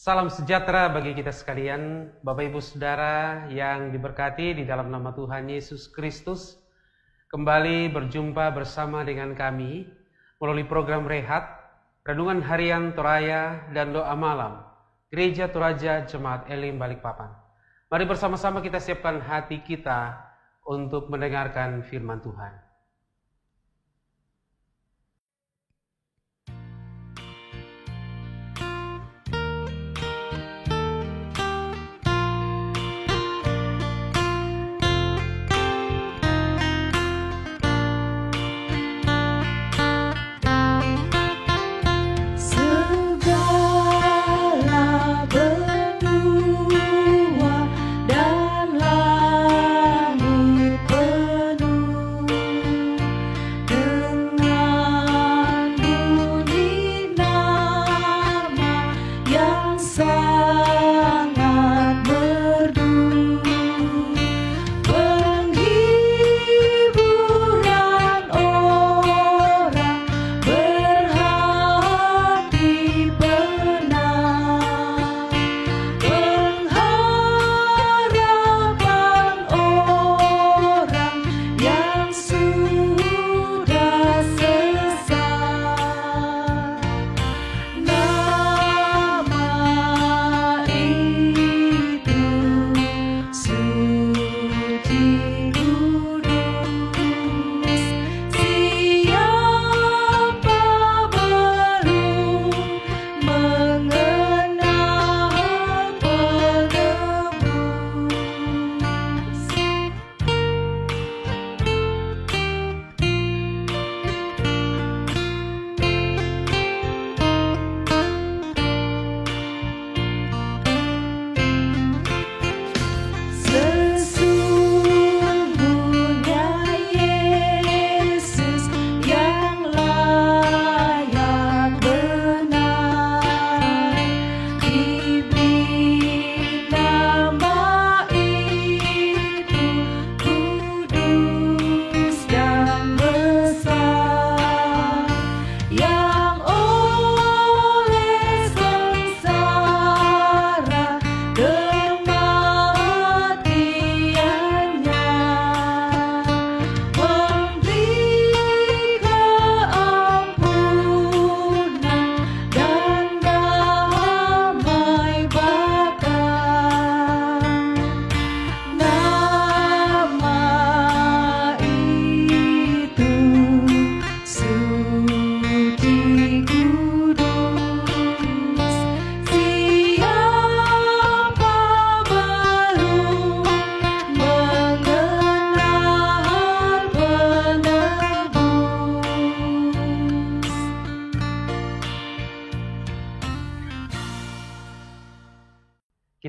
Salam sejahtera bagi kita sekalian, Bapak Ibu Saudara yang diberkati di dalam nama Tuhan Yesus Kristus. Kembali berjumpa bersama dengan kami melalui program Rehat, Renungan Harian Toraya dan Doa Malam Gereja Toraja Jemaat Elim Balikpapan. Mari bersama-sama kita siapkan hati kita untuk mendengarkan firman Tuhan.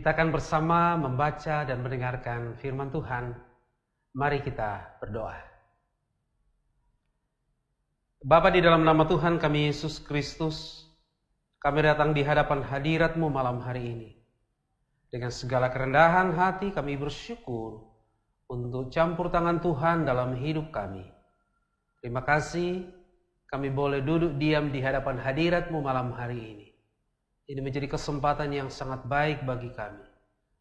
Kita akan bersama membaca dan mendengarkan firman Tuhan. Mari kita berdoa. Bapa, di dalam nama Tuhan kami Yesus Kristus, kami datang di hadapan hadirat-Mu malam hari ini. Dengan segala kerendahan hati kami bersyukur untuk campur tangan Tuhan dalam hidup kami. Terima kasih kami boleh duduk diam di hadapan hadirat-Mu malam hari ini. Ini menjadi kesempatan yang sangat baik bagi kami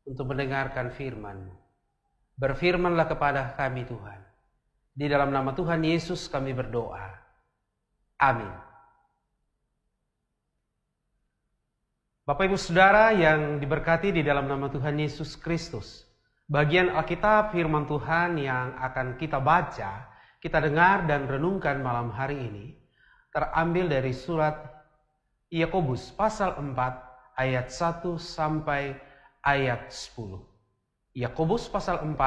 untuk mendengarkan firman-Mu. Berfirmanlah kepada kami Tuhan. Di dalam nama Tuhan Yesus kami berdoa. Amin. Bapak Ibu Saudara yang diberkati di dalam nama Tuhan Yesus Kristus. Bagian Alkitab firman Tuhan yang akan kita baca, kita dengar dan renungkan malam hari ini terambil dari surat Yakobus pasal 4 ayat 1 sampai ayat 10. Yakobus pasal 4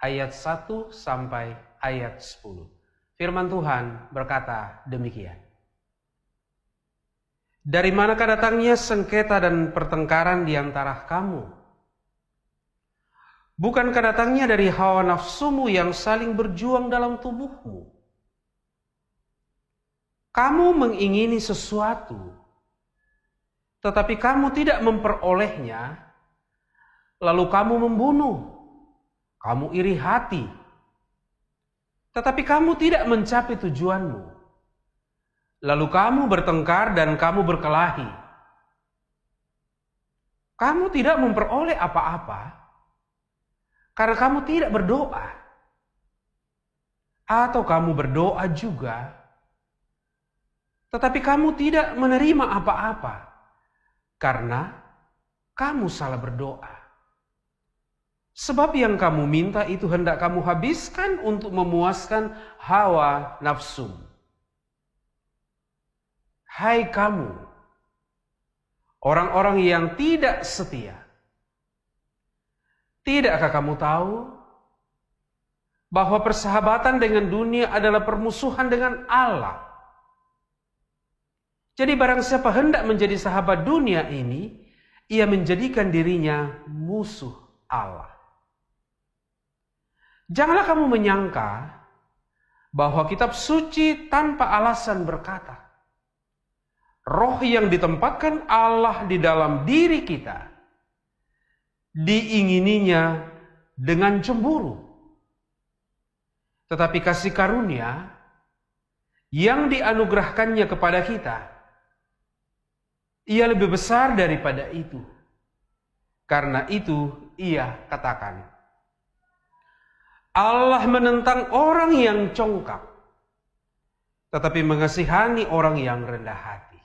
ayat 1 sampai ayat 10. Firman Tuhan berkata demikian. Dari manakah datangnya sengketa dan pertengkaran di antara kamu? Bukankah datangnya dari hawa nafsumu yang saling berjuang dalam tubuhmu? Kamu mengingini sesuatu, tetapi kamu tidak memperolehnya, lalu kamu membunuh, kamu iri hati, tetapi kamu tidak mencapai tujuanmu, lalu kamu bertengkar dan kamu berkelahi. Kamu tidak memperoleh apa-apa karena kamu tidak berdoa. Atau kamu berdoa juga, tetapi kamu tidak menerima apa-apa karena kamu salah berdoa. Sebab yang kamu minta itu hendak kamu habiskan untuk memuaskan hawa nafsu. Hai kamu, orang-orang yang tidak setia, tidakkah kamu tahu bahwa persahabatan dengan dunia adalah permusuhan dengan Allah? Jadi barang siapa hendak menjadi sahabat dunia ini, ia menjadikan dirinya musuh Allah. Janganlah kamu menyangka bahwa kitab suci tanpa alasan berkata, roh yang ditempatkan Allah di dalam diri kita diingininya dengan cemburu. Tetapi kasih karunia yang dianugerahkannya kepada kita, ia lebih besar daripada itu. Karena itu ia katakan, Allah menentang orang yang congkak, tetapi mengasihani orang yang rendah hati.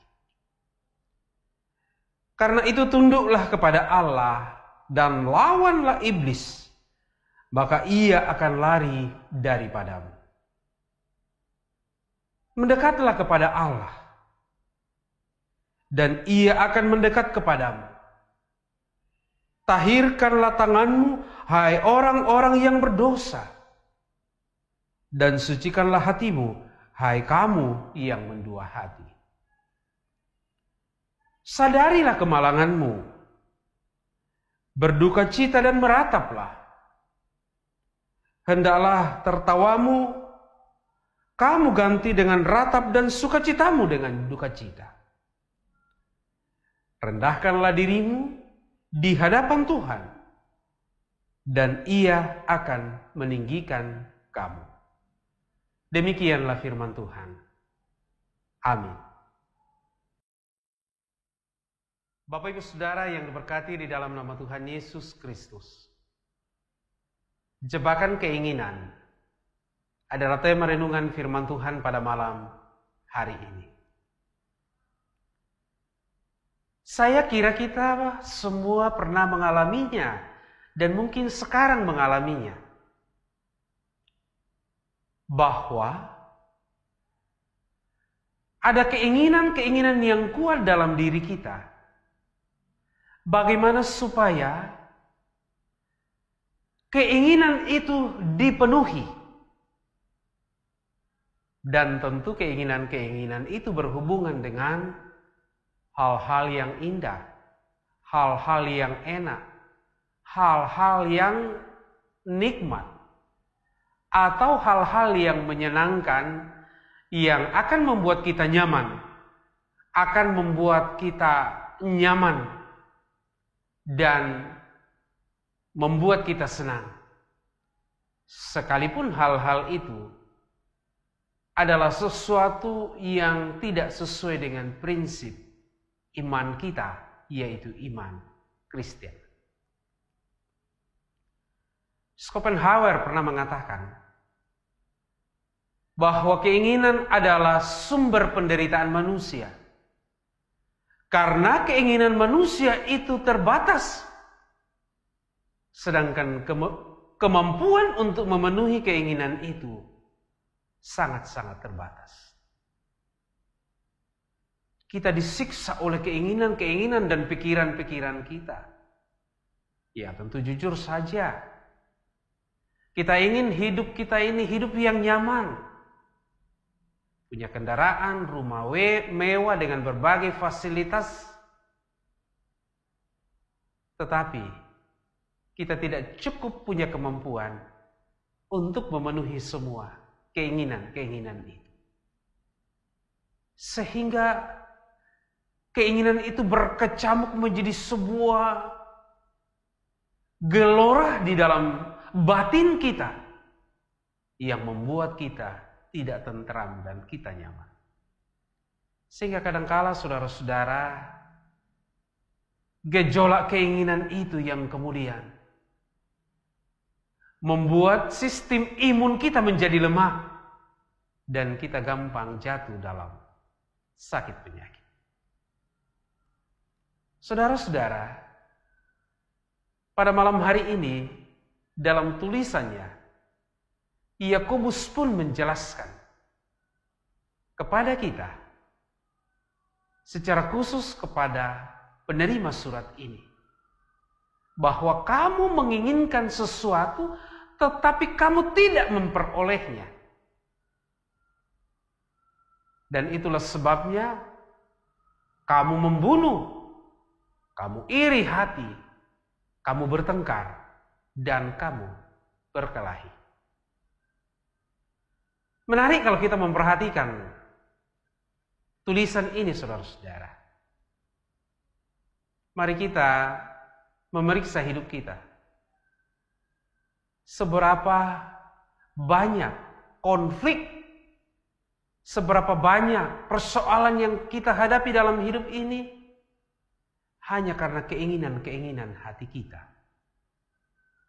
Karena itu tunduklah kepada Allah dan lawanlah iblis, maka ia akan lari daripadamu. Mendekatlah kepada Allah, dan ia akan mendekat kepadamu. Tahirkanlah tanganmu, hai orang-orang yang berdosa, dan sucikanlah hatimu, hai kamu yang mendua hati. Sadarilah kemalanganmu, berduka cita dan merataplah. Hendaklah tertawamu kamu ganti dengan ratap dan sukacitamu dengan duka cita. Rendahkanlah dirimu di hadapan Tuhan, dan Ia akan meninggikan kamu. Demikianlah firman Tuhan. Amin. Bapak Ibu Saudara yang diberkati di dalam nama Tuhan Yesus Kristus. Jebakan keinginan adalah tema renungan firman Tuhan pada malam hari ini. Saya kira kita semua pernah mengalaminya dan mungkin sekarang mengalaminya. Bahwa ada keinginan-keinginan yang kuat dalam diri kita. Bagaimana supaya keinginan itu dipenuhi. Dan tentu keinginan-keinginan itu berhubungan dengan hal-hal yang indah, hal-hal yang enak, hal-hal yang nikmat, atau hal-hal yang menyenangkan yang akan membuat kita nyaman, akan membuat kita nyaman, dan membuat kita senang. Sekalipun hal-hal itu adalah sesuatu yang tidak sesuai dengan prinsip iman kita, yaitu iman Kristen. Schopenhauer pernah mengatakan bahwa keinginan adalah sumber penderitaan manusia. Karena keinginan manusia itu terbatas. Sedangkan kemampuan untuk memenuhi keinginan itu sangat-sangat terbatas. Kita disiksa oleh keinginan-keinginan dan pikiran-pikiran kita. Ya tentu jujur saja. Kita ingin hidup kita ini hidup yang nyaman. Punya kendaraan, rumah mewah dengan berbagai fasilitas. Tetapi kita tidak cukup punya kemampuan untuk memenuhi semua keinginan-keinginan itu. Sehingga keinginan itu berkecamuk menjadi sebuah gelora di dalam batin kita yang membuat kita tidak tentram dan kita nyaman. Sehingga kadangkala saudara-saudara, gejolak keinginan itu yang kemudian membuat sistem imun kita menjadi lemah dan kita gampang jatuh dalam sakit penyakit. Saudara-saudara, pada malam hari ini dalam tulisannya Yakobus pun menjelaskan kepada kita, secara khusus kepada penerima surat ini, bahwa kamu menginginkan sesuatu tetapi kamu tidak memperolehnya. Dan itulah sebabnya kamu membunuh, kamu iri hati, kamu bertengkar, dan kamu berkelahi. Menarik kalau kita memperhatikan tulisan ini, saudara-saudara. Mari kita memeriksa hidup kita. Seberapa banyak konflik, seberapa banyak persoalan yang kita hadapi dalam hidup ini hanya karena keinginan-keinginan hati kita.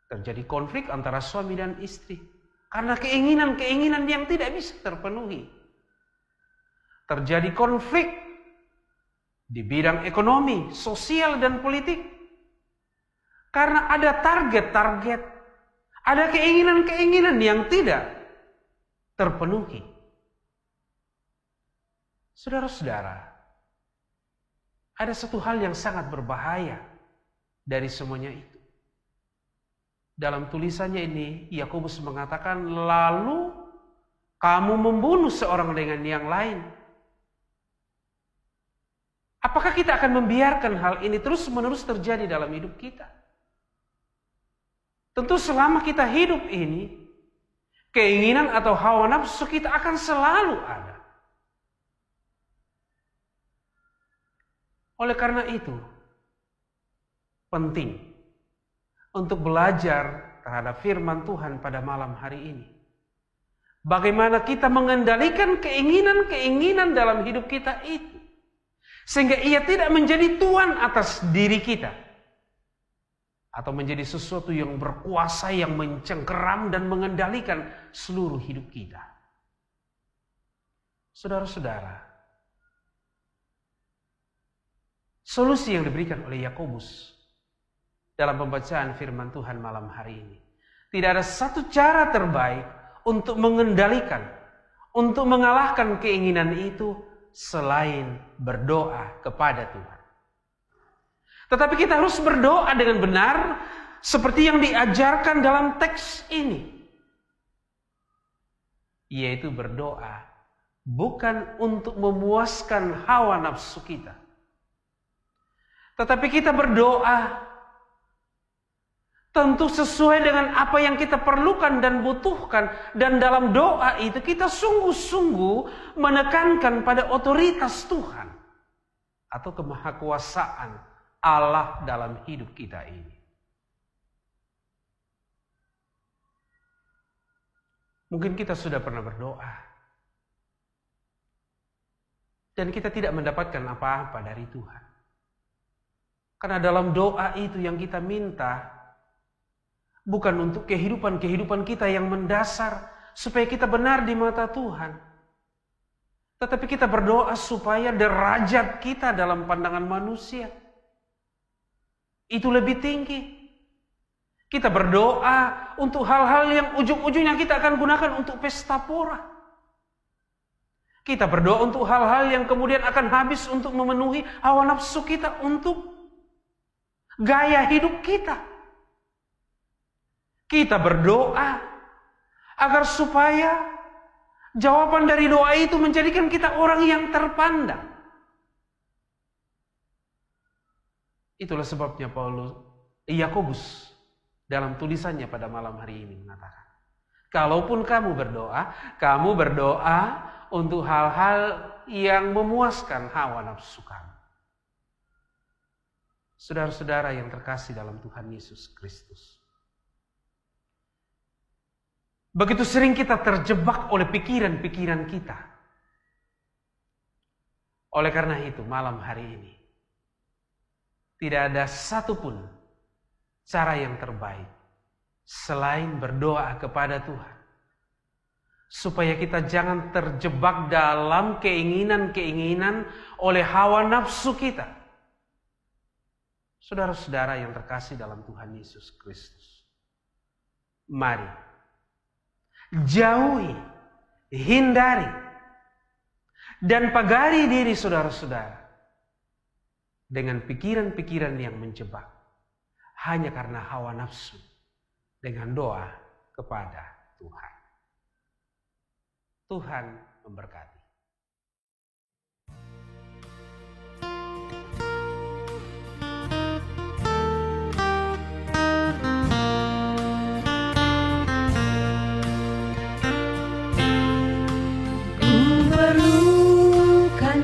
Terjadi konflik antara suami dan istri karena keinginan-keinginan yang tidak bisa terpenuhi. Terjadi konflik di bidang ekonomi, sosial, dan politik karena ada target-target, ada keinginan-keinginan yang tidak terpenuhi. Saudara-saudara, ada satu hal yang sangat berbahaya dari semuanya itu. Dalam tulisannya ini, Yakobus mengatakan, lalu kamu membunuh seorang dengan yang lain. Apakah kita akan membiarkan hal ini terus-menerus terjadi dalam hidup kita? Tentu selama kita hidup ini, keinginan atau hawa nafsu kita akan selalu ada. Oleh karena itu, penting untuk belajar terhadap firman Tuhan pada malam hari ini. Bagaimana kita mengendalikan keinginan-keinginan dalam hidup kita itu, sehingga ia tidak menjadi tuan atas diri kita, atau menjadi sesuatu yang berkuasa, yang mencengkeram dan mengendalikan seluruh hidup kita. Saudara-saudara, solusi yang diberikan oleh Yakobus dalam pembacaan firman Tuhan malam hari ini, tidak ada satu cara terbaik untuk mengendalikan, untuk mengalahkan keinginan itu selain berdoa kepada Tuhan. Tetapi kita harus berdoa dengan benar seperti yang diajarkan dalam teks ini, yaitu berdoa bukan untuk memuaskan hawa nafsu kita, tetapi kita berdoa tentu sesuai dengan apa yang kita perlukan dan butuhkan. Dan dalam doa itu kita sungguh-sungguh menekankan pada otoritas Tuhan atau kemahakuasaan Allah dalam hidup kita ini. Mungkin kita sudah pernah berdoa dan kita tidak mendapatkan apa-apa dari Tuhan. Karena dalam doa itu yang kita minta bukan untuk kehidupan kita yang mendasar supaya kita benar di mata Tuhan. Tetapi kita berdoa supaya derajat kita dalam pandangan manusia itu lebih tinggi. Kita berdoa untuk hal-hal yang ujung-ujungnya kita akan gunakan untuk pesta pora. Kita berdoa untuk hal-hal yang kemudian akan habis untuk memenuhi hawa nafsu kita, untuk gaya hidup kita. Kita berdoa agar supaya jawaban dari doa itu menjadikan kita orang yang terpandang. Itulah sebabnya Yakobus dalam tulisannya pada malam hari ini mengatakan, kalaupun kamu berdoa untuk hal-hal yang memuaskan hawa nafsu kamu. Saudara-saudara yang terkasih dalam Tuhan Yesus Kristus. Begitu sering kita terjebak oleh pikiran-pikiran kita. Oleh karena itu, malam hari ini, tidak ada satupun cara yang terbaik selain berdoa kepada Tuhan. Supaya kita jangan terjebak dalam keinginan-keinginan oleh hawa nafsu kita. Saudara-saudara yang terkasih dalam Tuhan Yesus Kristus. Mari, jauhi, hindari, dan pagari diri saudara-saudara dengan pikiran-pikiran yang menjebak hanya karena hawa nafsu dengan doa kepada Tuhan. Tuhan memberkati.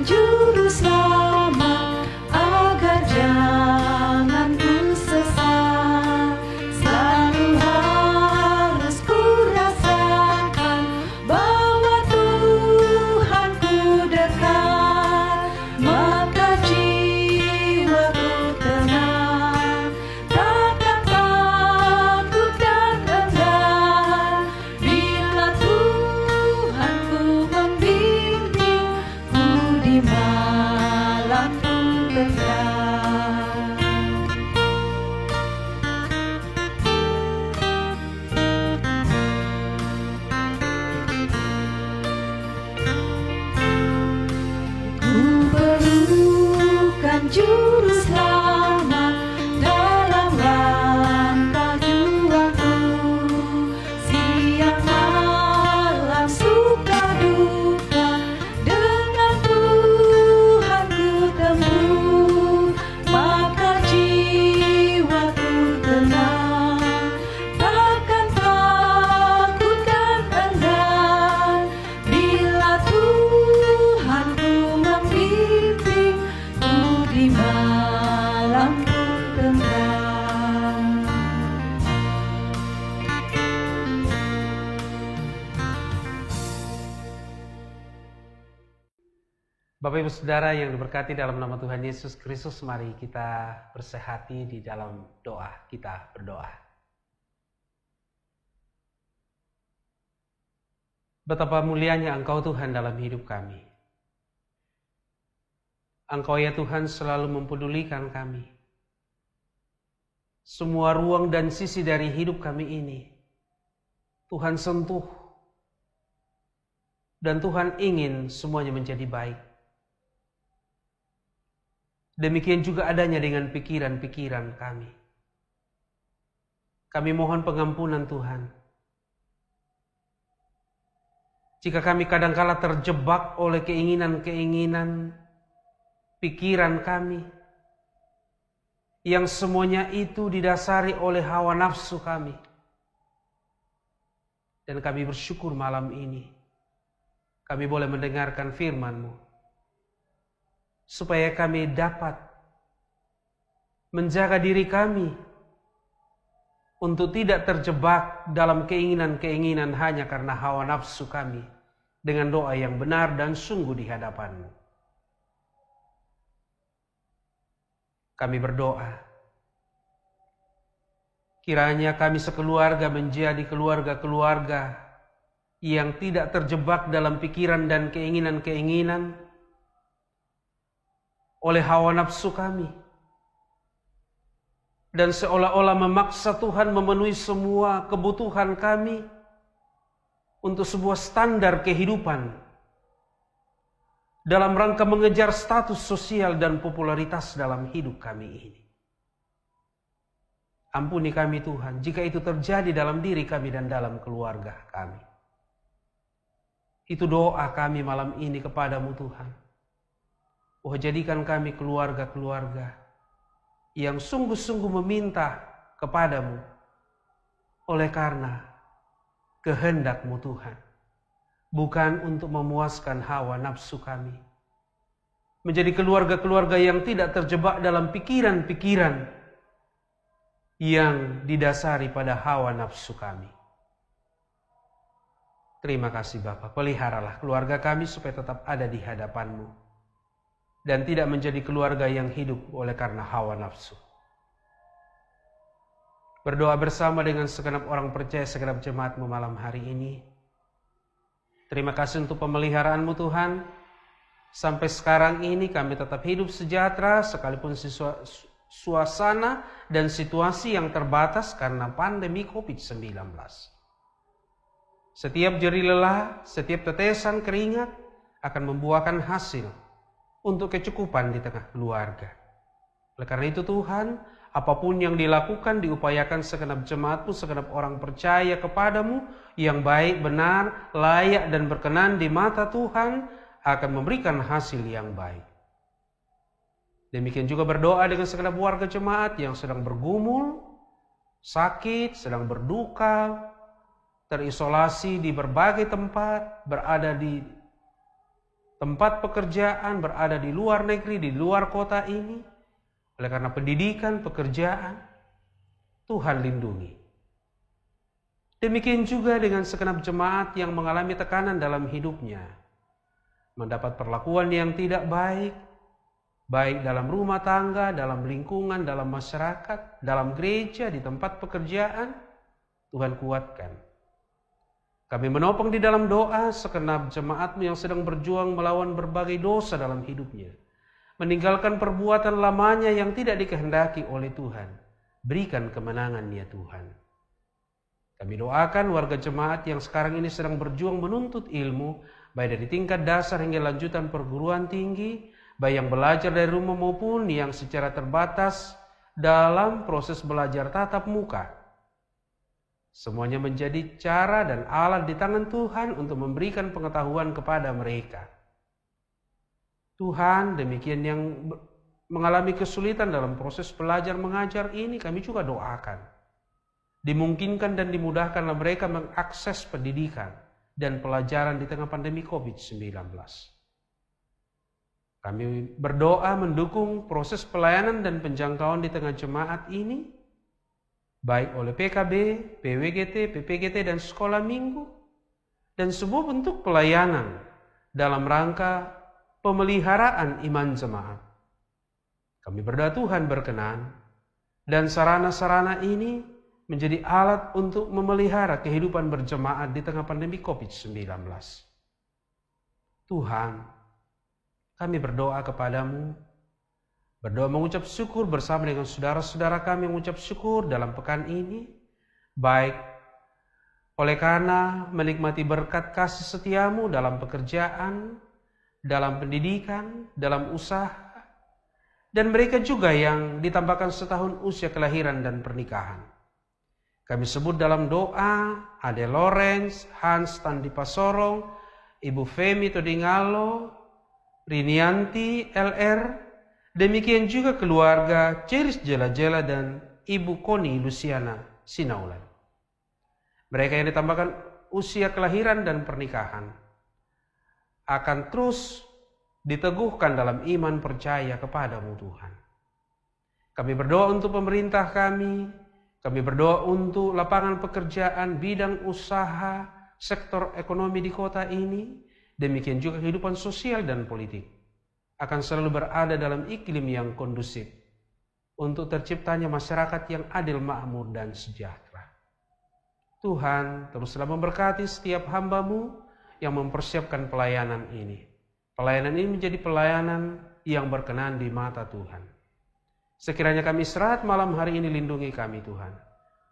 Juru selamat agar jangan ku sesat, selalu harus ku rasakan bahwa Tuhan ku dekat, maka jiwaku tenang, takkan takut dan enggan bila Tuhan ku membimbing di malam tenggelam. Ku perlukan juru selamat dalam langkah juangku, siang malam suka duka dengan Tuhan ku tempuh, maka jiwaku tenang, takkan takut dan enggan bila Tuhan ku membimbing ku di malam tenggelam. Bapak Ibu Saudara yang diberkati dalam nama Tuhan Yesus Kristus, mari kita bersehati di dalam doa. Kita berdoa. Betapa mulianya Engkau Tuhan dalam hidup kami. Engkau ya Tuhan selalu mempedulikan kami. Semua ruang dan sisi dari hidup kami ini Tuhan sentuh. Dan Tuhan ingin semuanya menjadi baik. Demikian juga adanya dengan pikiran-pikiran kami. Kami mohon pengampunan Tuhan. Jika kami kadangkala terjebak oleh keinginan-keinginan pikiran kami, yang semuanya itu didasari oleh hawa nafsu kami. Dan kami bersyukur malam ini, kami boleh mendengarkan firman-Mu. Supaya kami dapat menjaga diri kami untuk tidak terjebak dalam keinginan-keinginan hanya karena hawa nafsu kami dengan doa yang benar dan sungguh di hadapan-Mu. Kami berdoa, kiranya kami sekeluarga menjadi keluarga-keluarga yang tidak terjebak dalam pikiran dan keinginan-keinginan oleh hawa nafsu kami. Dan seolah-olah memaksa Tuhan memenuhi semua kebutuhan kami untuk sebuah standar kehidupan dalam rangka mengejar status sosial dan popularitas dalam hidup kami ini. Ampuni kami Tuhan jika itu terjadi dalam diri kami dan dalam keluarga kami. Itu doa kami malam ini kepadamu Tuhan. Oh, jadikan kami keluarga-keluarga yang sungguh-sungguh meminta kepadamu oleh karena kehendak-Mu Tuhan. Bukan untuk memuaskan hawa nafsu kami, menjadi keluarga-keluarga yang tidak terjebak dalam pikiran-pikiran yang didasari pada hawa nafsu kami. Terima kasih Bapa, peliharalah keluarga kami supaya tetap ada di hadapan-Mu dan tidak menjadi keluarga yang hidup oleh karena hawa nafsu. Berdoa bersama dengan segenap orang percaya, segenap jemaat-Mu malam hari ini. Terima kasih untuk pemeliharaan-Mu Tuhan. Sampai sekarang ini kami tetap hidup sejahtera sekalipun suasana dan situasi yang terbatas karena pandemi COVID-19. Setiap jeri lelah, setiap tetesan keringat akan membuahkan hasil untuk kecukupan di tengah keluarga. Oleh karena itu Tuhan, apapun yang dilakukan diupayakan segenap jemaat-Mu, segenap orang percaya kepadamu yang baik, benar, layak dan berkenan di mata Tuhan akan memberikan hasil yang baik. Demikian juga berdoa dengan segenap warga jemaat yang sedang bergumul, sakit, sedang berduka, terisolasi di berbagai tempat, berada di tempat pekerjaan, berada di luar negeri, di luar kota ini. Oleh karena pendidikan, pekerjaan, Tuhan lindungi. Demikian juga dengan segenap jemaat yang mengalami tekanan dalam hidupnya, mendapat perlakuan yang tidak baik, baik dalam rumah tangga, dalam lingkungan, dalam masyarakat, dalam gereja, di tempat pekerjaan, Tuhan kuatkan. Kami menopang di dalam doa segenap jemaat-Mu yang sedang berjuang melawan berbagai dosa dalam hidupnya, meninggalkan perbuatan lamanya yang tidak dikehendaki oleh Tuhan. Berikan kemenangan ya Tuhan. Kami doakan warga jemaat yang sekarang ini sedang berjuang menuntut ilmu, baik dari tingkat dasar hingga lanjutan perguruan tinggi, baik yang belajar dari rumah maupun yang secara terbatas dalam proses belajar tatap muka. Semuanya menjadi cara dan alat di tangan Tuhan untuk memberikan pengetahuan kepada mereka. Tuhan, demikian yang mengalami kesulitan dalam proses belajar mengajar ini kami juga doakan. Dimungkinkan dan dimudahkanlah mereka mengakses pendidikan dan pelajaran di tengah pandemi COVID-19. Kami berdoa mendukung proses pelayanan dan penjangkauan di tengah jemaat ini, baik oleh PKB, PWGT, PPGT, dan sekolah minggu, dan sebuah bentuk pelayanan dalam rangka pemeliharaan iman jemaat. Kami berdoa Tuhan berkenan, dan sarana-sarana ini menjadi alat untuk memelihara kehidupan berjemaat di tengah pandemi COVID-19. Tuhan, kami berdoa kepadamu, berdoa mengucap syukur bersama dengan saudara-saudara kami mengucap syukur dalam pekan ini, baik oleh karena menikmati berkat kasih setiamu dalam pekerjaan, dalam pendidikan, dalam usaha, dan mereka juga yang ditambahkan setahun usia kelahiran dan pernikahan. Kami sebut dalam doa Ade Lorenz, Hans Tandi Pasorong, Ibu Femi Todingalo, Rinianti LR, demikian juga keluarga Ceris Jela-Jela dan Ibu Koni Luciana Sinaulan. Mereka yang ditambahkan usia kelahiran dan pernikahan akan terus diteguhkan dalam iman percaya kepadamu Tuhan. Kami berdoa untuk pemerintah kami berdoa untuk lapangan pekerjaan, bidang usaha, sektor ekonomi di kota ini, demikian juga kehidupan sosial dan politik akan selalu berada dalam iklim yang kondusif untuk terciptanya masyarakat yang adil, makmur, dan sejahtera. Tuhan, teruslah memberkati setiap hamba-Mu yang mempersiapkan pelayanan ini. Pelayanan ini menjadi pelayanan yang berkenan di mata Tuhan. Sekiranya kami istirahat malam hari ini, lindungi kami Tuhan.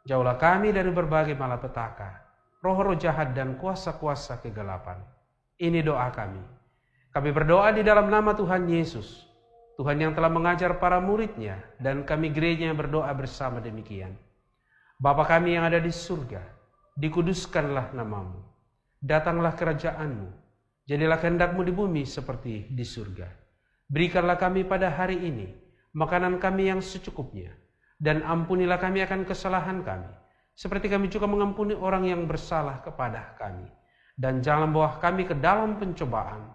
Jauhlah kami dari berbagai malapetaka, roh-roh jahat dan kuasa-kuasa kegelapan. Ini doa kami. Kami berdoa di dalam nama Tuhan Yesus, Tuhan yang telah mengajar para murid-Nya, dan kami gereja yang berdoa bersama demikian. Bapa kami yang ada di surga, dikuduskanlah nama-Mu. Datanglah kerajaan-Mu. Jadilah kehendak-Mu di bumi seperti di surga. Berikanlah kami pada hari ini makanan kami yang secukupnya, dan ampunilah kami akan kesalahan kami, seperti kami juga mengampuni orang yang bersalah kepada kami. Dan jangan bawa kami ke dalam pencobaan,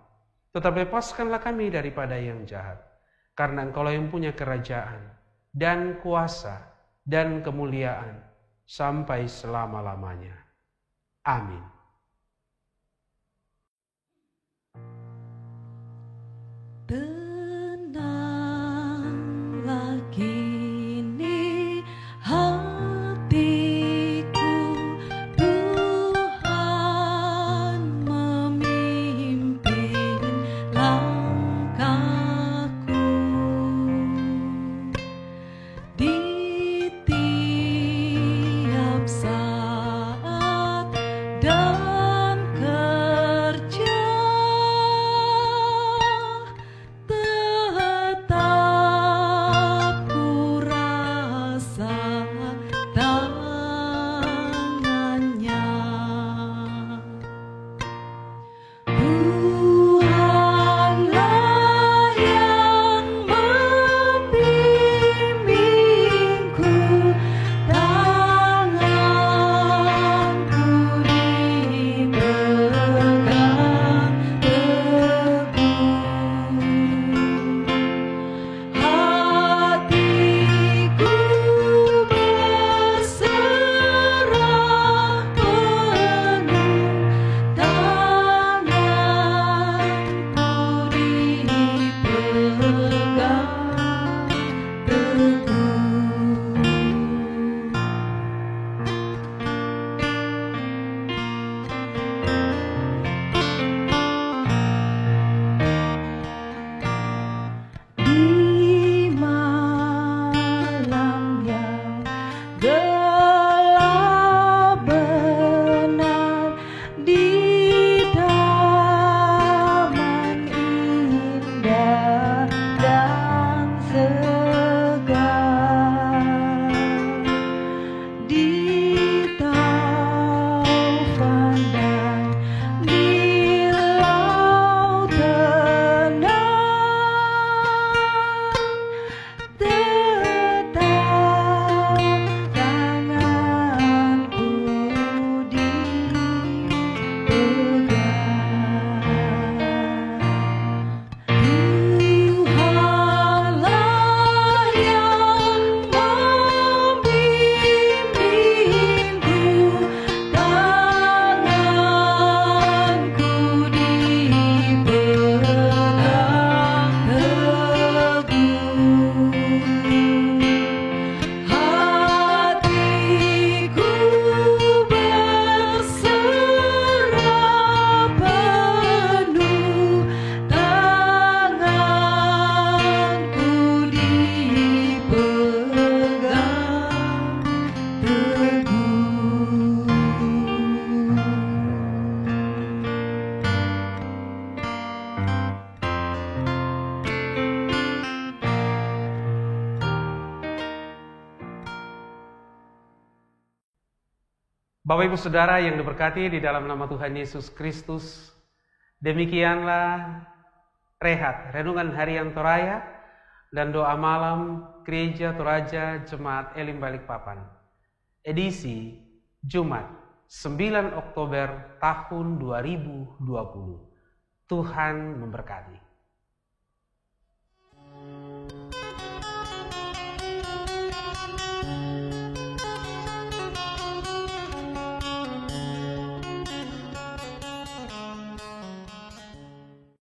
Tetap lepaskanlah kami daripada yang jahat, karena Engkaulah yang punya kerajaan, dan kuasa, dan kemuliaan, sampai selama-lamanya. Amin. Tenanglah kini hatiku, Tuhan memimpin langkahku. Di tiap saat dan kerja tetap ku rasa tangannya. Tuhanlah yang membimbingku, tanganku dipegang teguh. Hatiku berserah penuh, tanganku dipegang teguh. Di malam yang gelap benar, di taman indah dan segar, di taufan dan di laut tenang, tetap tanganku dipegang. Tuhanlah yang membimbingku, tanganku dipegang teguh. Hatiku berserah penuh, tanganku dipegang teguh. Bapak Ibu Saudara yang diberkati di dalam nama Tuhan Yesus Kristus, demikianlah rehat renungan harian Toraya dan doa malam Gereja Toraja Jemaat Elim Balikpapan, edisi Jumat 9 Oktober tahun 2020. Tuhan memberkati.